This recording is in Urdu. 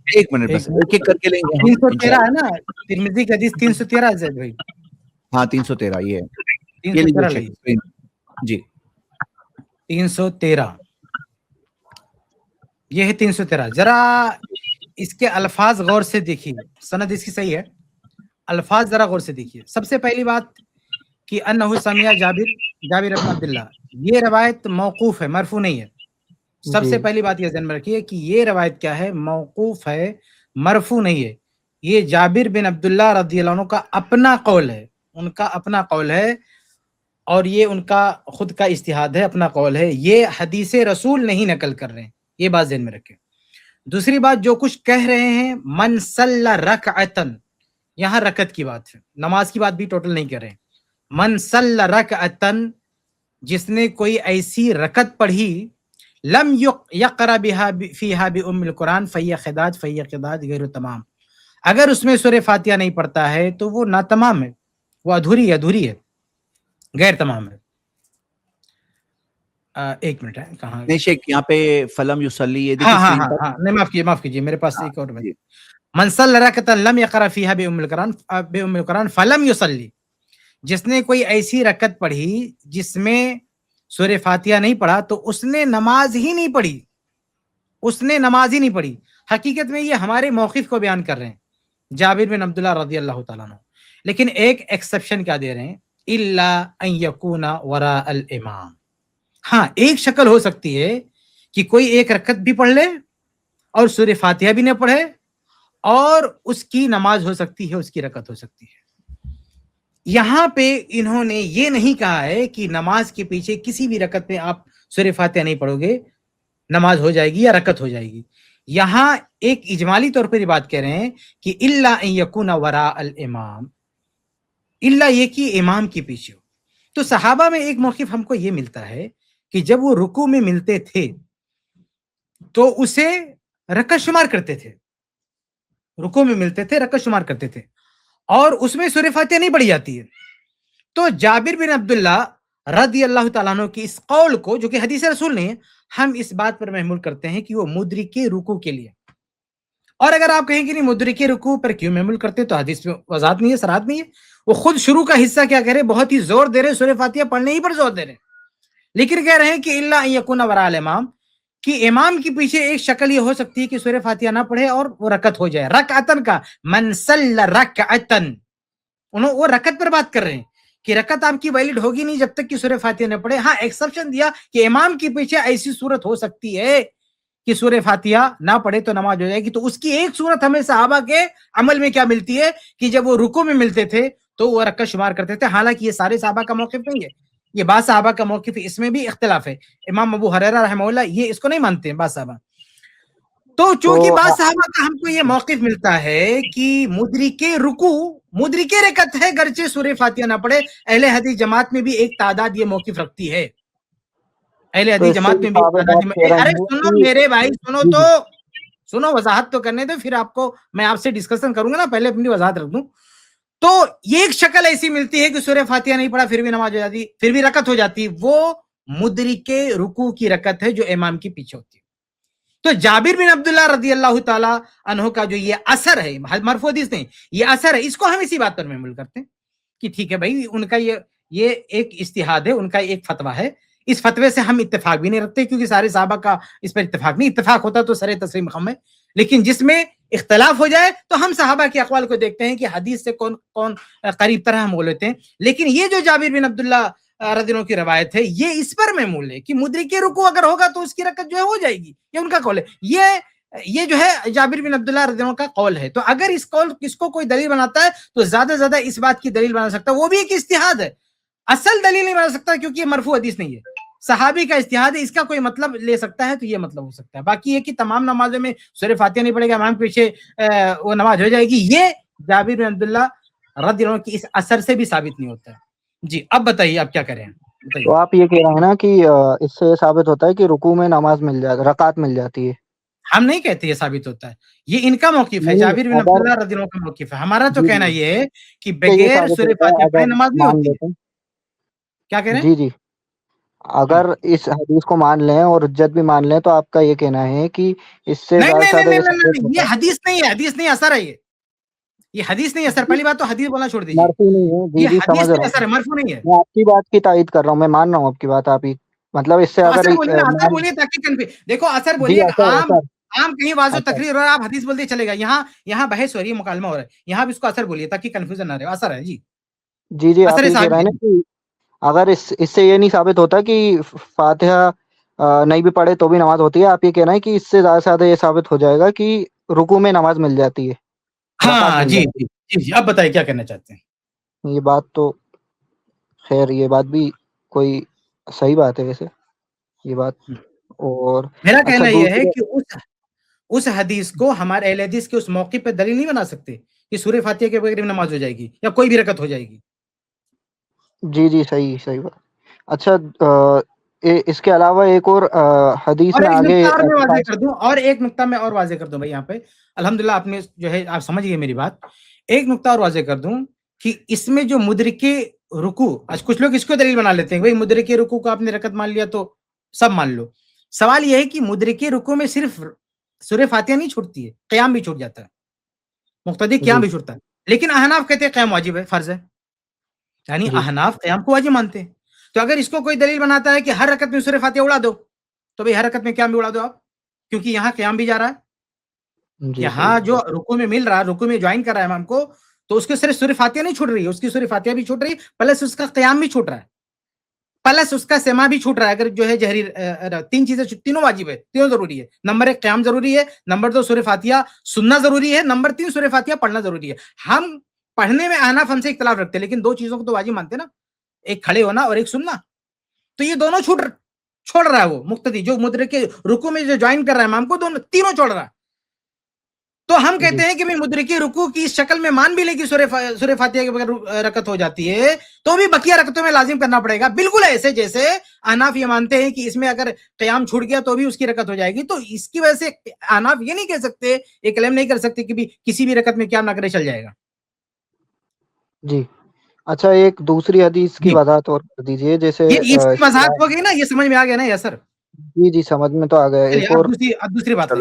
ایک منٹ بس، ایک ایک کر کے لیں گے. 313 ہے نا ترمذی کی حدیث 313 ہے زید بھائی. ہاں 313 یہ ہے. 313 جی 313 یہ ہے 313. ذرا اس کے الفاظ غور سے دیکھیے، سند اس کی صحیح ہے، الفاظ ذرا غور سے دیکھیے. سب سے پہلی بات کہ انہ سمع جابر بن عبداللہ، یہ روایت موقوف ہے، مرفوع نہیں ہے. سب سے پہلی بات یہ ذہن میں رکھیے کہ یہ روایت کیا ہے، موقوف ہے، مرفوع نہیں ہے. یہ جابر بن عبداللہ رضی اللہ عنہ کا اپنا قول ہے، ان کا اپنا قول ہے، اور یہ ان کا خود کا اجتہاد ہے، اپنا قول ہے. یہ حدیث رسول نہیں نقل کر رہے ہیں، یہ بات ذہن میں رکھیں. دوسری بات، جو کچھ کہہ رہے ہیں من صلی رکعتن، یہاں رکعت کی بات ہے، نماز کی بات بھی ٹوٹل نہیں کر رہے ہیں. من صلی رکعتن، جس نے کوئی ایسی رکعت پڑھی، لم یقرأ فیہا بأم القرآن فہی خداج غیر تمام، اگر اس میں سورہ فاتحہ نہیں پڑھتا ہے تو وہ ناتمام ہے، وہ ادھوری ہے، غیر تمام ہے. ایک منٹ ہے، کہاں نہیں شیخ یہاں پہ فلم یصلی، یہ دیکھیں ہاں اسکرین پر. نہیں معاف کیجیے میرے پاس ایک اور بات. من صلی رکعتا لم یقرأ فیہا بأم القرآن فلم یصلی، جس نے کوئی ایسی رکعت پڑھی جس میں سورہ فاتحہ نہیں پڑھا تو اس نے نماز ہی نہیں پڑھی. حقیقت میں یہ ہمارے موقف کو بیان کر رہے ہیں جابر بن عبداللہ رضی اللہ تعالیٰ عنہ. لیکن ایک ایکسپشن کیا دے رہے ہیں، الا ان یکون وراء الامام. ہاں ایک شکل ہو سکتی ہے کہ کوئی ایک رکعت بھی پڑھ لے اور سورہ فاتحہ بھی نہ پڑھے، اور اس کی نماز ہو سکتی ہے، اس کی رکعت ہو سکتی ہے. یہاں پہ انہوں نے یہ نہیں کہا ہے کہ نماز کے پیچھے کسی بھی رکعت میں آپ سورہ فاتحہ نہیں پڑھو گے نماز ہو جائے گی یا رکعت ہو جائے گی. یہاں ایک اجمالی طور پر یہ بات کہہ رہے ہیں کہ الا ان یکون وراء الامام، الا یہ کہ امام کے پیچھے ہو. تو صحابہ میں ایک موقف ہم کو یہ ملتا ہے کہ جب وہ رکوع میں ملتے تھے تو اسے رکعت شمار کرتے تھے، رکوع میں ملتے تھے رکعت شمار کرتے تھے، اور اس میں سورہ فاتحہ نہیں پڑھی جاتی ہے. تو جابر بن عبداللہ رضی اللہ تعالیٰ عنہ کی اس قول کو، جو کہ حدیث رسول نہیں ہے، ہم اس بات پر محمول کرتے ہیں کہ وہ مدرک رکوع کے لیے. اور اگر آپ کہیں کہ نہیں مدرک رکوع پر کیوں محمول کرتے، تو حدیث میں وضاحت نہیں ہے، صراحت نہیں ہے. وہ خود شروع کا حصہ کیا کہہ رہے، بہت ہی زور دے رہے سورہ فاتحہ پڑھنے ہی پر زور دے رہے، لیکن کہہ رہے ہیں کہ الا ان یکون وراء الامام، کہ امام کے پیچھے ایک شکل یہ ہو سکتی ہے کہ سورہ فاتحہ نہ پڑھے اور وہ رکعت ہو جائے. رکعتن کا من صلی رکعتن، وہ رکعت پر بات کر رہے ہیں کہ رکعت آپ کی ویلڈ ہوگی نہیں جب تک کہ سورہ فاتحہ نہ پڑھے. ہاں ایکسپشن دیا کہ امام کے پیچھے ایسی صورت ہو سکتی ہے کہ سورہ فاتحہ نہ پڑھے تو نماز ہو جائے گی. تو اس کی ایک صورت ہمیں صحابہ کے عمل میں کیا ملتی ہے کہ جب وہ رکوع میں ملتے تھے تو وہ رکعت شمار کرتے تھے. حالانکہ یہ سارے صحابہ کا موقف نہیں ہے، یہ بعض صحابہ کا موقف ہے، اس میں بھی اختلاف ہے. امام ابو ہریرہ رحمہ اللہ یہ اس کو نہیں مانتے ہیں بعض صحابہ. تو چونکہ بعض صحابہ کا ہم کو یہ موقف ملتا ہے کہ مدرک رکوع مدرک رکعت ہے گرچہ سورہ فاتحہ نہ پڑھے. اہل حدیث جماعت میں بھی ایک تعداد یہ موقف رکھتی ہے، اہل حدیث جماعت میں بھی ایک تعداد. ارے سنو میرے بھائی، سنو وضاحت تو کرنے دو، پھر آپ کو میں آپ سے ڈسکشن کروں گا نا، پہلے اپنی وضاحت رکھ دوں. تو یہ ایک شکل ایسی ملتی ہے کہ سورہ فاتحہ نہیں پڑھا پھر بھی نماز ہو جاتی، پھر بھی رکعت ہو جاتی. وہ مدرک رکوع کی رکعت ہے جو امام کے پیچھے ہوتی ہے. تو جابر بن عبداللہ رضی اللہ تعالی عنہ کا جو یہ اثر ہے، مرفوع حدیث نہیں، یہ اثر ہے، اس کو ہم اسی بات پر محمول کرتے ہیں کہ ٹھیک ہے بھائی، ان کا یہ ایک اجتہاد ہے، ان کا ایک فتویٰ ہے. اس فتوے سے ہم اتفاق بھی نہیں رکھتے کیونکہ سارے صحابہ کا اس پر اتفاق نہیں، اتفاق ہوتا تو سر تسلیم خم ہے. لیکن جس میں اختلاف ہو جائے تو ہم صحابہ کے اقوال کو دیکھتے ہیں کہ حدیث سے کون قریب طرح ہم بول لیتے ہیں. لیکن یہ جو جابر بن عبداللہ رضی اللہ عنہ کی روایت ہے، یہ اس پر محمول ہے کہ مدرک رکوع اگر ہوگا تو اس کی رکعت جو ہے ہو جائے گی. یہ ان کا قول ہے، یہ جو ہے جابر بن عبداللہ رضی اللہ عنہ کا قول ہے. تو اگر اس کو کوئی دلیل بناتا ہے تو زیادہ سے زیادہ اس بات کی دلیل بنا سکتا ہے، وہ بھی ایک اجتہاد ہے، اصل دلیل نہیں بنا سکتا کیونکہ یہ مرفوع حدیث نہیں ہے، صحابی کا اجتہاد ہے. اس کا کوئی مطلب لے سکتا ہے تو یہ مطلب ہو سکتا ہے. باقی یہ کہ تمام نمازوں میں سورہ فاتحہ نہیں پڑھے گا، امام کے پیچھے وہ نماز ہو جائے گی، یہ جابر بن عبداللہ رضی اللہ عنہ کی اس اثر سے بھی ثابت نہیں ہوتا ہے. جی اب بتائیے آپ کیا کریں. تو آپ یہ کہہ رہے ہیں نا کہ اس سے ثابت ہوتا ہے کہ رکوع میں نماز مل جائے، رکعت مل جاتی ہے. ہم نہیں کہتے یہ ثابت ہوتا ہے، یہ ان کا موقف ہے، جابر بن عبداللہ رضی اللہ عنہ کا موقف ہے. ہمارا تو کہنا یہ ہے کہ بغیر سورہ فاتحہ پڑھے نماز نہیں ہوتی ہے. کیا کہہ رہے ہیں؟ جی اگر اس حدیث کو مان لیں اور حجت بھی مان لیں تو آپ کا یہ کہنا ہے کہ اس سے نہیں زیادہ سے نہیں زیادہ نہیں یہ نہیں ثابت نہیں، ہوتا یہ حدیث نہیں ہے، حدیث نہیں اثر ہے، یہ حدیث نہیں اثر. پہلی بات تو حدیث بولنا چھوڑ دیجیے، مرفوع نہیں ہے. جی یہ جی حدیث سمجھ رہا نہیں اثر ہے، ہوں، مرفوع نہیں ہے. میں آپ کی بات کی تائید کر رہا ہوں، میں مان رہا ہوں آپ کی بات. آپ ہی مطلب اس سے تو اگر اثر بولیے نا، اثر بولیے تاکہ دیکھو اثر جی بولیے، اثر عام اثر عام کہیں واضح اثر تقریر ہو رہا ہے، آپ حدیث بولتے چلے گا. یہاں بحث ہو رہی ہے، مکالمہ ہو رہا ہے، یہاں بھی اس کو اثر بولیے تاکہ کنفیوژن نہ رہے. اثر ہے جی، جی جی آپ اثر یہ کہہ رہے صحابی ہیں ہے. نا کہ اگر اس سے یہ نہیں ثابت ہوتا کہ فاتحہ نہیں بھی پڑھے تو بھی نماز ہوتی ہے، آپ یہ کہہ رہے ہیں کہ اس سے زیادہ سے زیادہ یہ ثابت ہو جائے گا کہ رکوع میں نماز مل جاتی ہے، رکعت ہاں مل جی جاتی جی جی جی، اب بتائیے کیا کہنا چاہتے ہیں. ہے. یہ بات تو خیر یہ بات بھی کوئی صحیح بات ہے ویسے یہ بات. اور میرا اچھا کہنا یہ ہے دوسرے کہ اس حدیث کو ہمارے اہل حدیث کے اس موقع پہ دلیل نہیں بنا سکتے کہ سورہ فاتحہ کے بغیر نماز ہو جائے گی یا کوئی بھی رکعت ہو جائے گی. جی جی صحیح بات. اچھا اس کے علاوہ ایک اور حدیث اور میں ایک آگے نقطہ اور میں واضح کر دوں، اور ایک نقطہ میں اور واضح کر دوں بھائی، یہاں پہ الحمدللہ آپ نے جو ہے آپ سمجھ گئے میری بات. ایک نقطہ اور واضح کر دوں کہ اس میں جو مدرکے رکوع، کچھ لوگ اس کو دلیل بنا لیتے ہیں بھائی مدرکے رکوع کو آپ نے رکعت مان لیا تو سب مان لو. سوال یہ ہے کہ مدرکے رکوع میں صرف سورہ فاتحہ نہیں چھوٹتی ہے، قیام بھی چھوٹ جاتا ہے، مقتدی قیام جی بھی چھوٹتا ہے. لیکن احناف کہتے ہیں قیام واجب ہے، فرض ہے، یعنی جی احناف قیام کو واجب مانتے ہیں. تو اگر اس کو کوئی دلیل بناتا ہے کہ ہر رکعت میں سورہ فاتحہ اڑا دو، تو بھئی ہر رکعت میں قیام بھی اڑا دو آپ، کیونکہ یہاں قیام بھی جا رہا ہے. جی یہاں جو رکوع میں مل رہا ہے، رکوع میں جوائن کر رہا ہے امام کو، تو اس کے صرف سورہ فاتحہ نہیں چھوٹ رہی ہے، اس کی سورہ فاتحہ بھی چھوٹ رہی ہے، پلس اس کا قیام بھی چھوٹ رہا ہے، پلس اس کا سماع بھی چھوٹ رہا ہے. اگر جو ہے جہری تین چیزیں تینوں واجب ہے، تینوں ضروری ہے. نمبر 1 قیام ضروری ہے، نمبر 2 سورہ فاتحہ سننا ضروری ہے، نمبر 3 سورہ فاتحہ پڑھنا ضروری ہے. ہم پڑھنے میں احناف ہم سے اختلاف رکھتے ہیں، لیکن دو چیزوں کو تو واجب مانتے ہیں نا، ایک کھڑے ہونا اور ایک سننا. تو یہ دونوں چھوڑ رہا ہے وہ مقتدی جو مدرک رکوع میں جو جوائن کر رہا ہے امام کو، دونوں تینوں چھوڑ رہا ہے. تو ہم کہتے ہیں کہ میں مدرکی رکوع کی اس شکل میں مان بھی لے کہ سورہ فاتحہ کے بغیر رکعت ہو جاتی ہے، تو بھی بقیہ رکعتوں میں لازم کرنا پڑے گا. بالکل ایسے جیسے احناف یہ مانتے ہیں کہ اس میں اگر قیام چھوٹ گیا تو بھی اس کی رکعت ہو جائے گی. تو اس کی وجہ سے احناف یہ نہیں کہہ سکتے، یہ کلیم نہیں کر سکتے کہ بھی کسی بھی رکعت میں قیام نہ کرے چل جائے گا. جی اچھا ایک دوسری حدیث کی جی، وضاحت اور کر دیجئے جیسے یہ اس کی اس کے وضاحت بعد. ہو گئی نا، یہ سمجھ میں آ گیا نا. یہ سر جی جی سمجھ میں تو آ گیا. چلیے ایک اور اب دوسری بات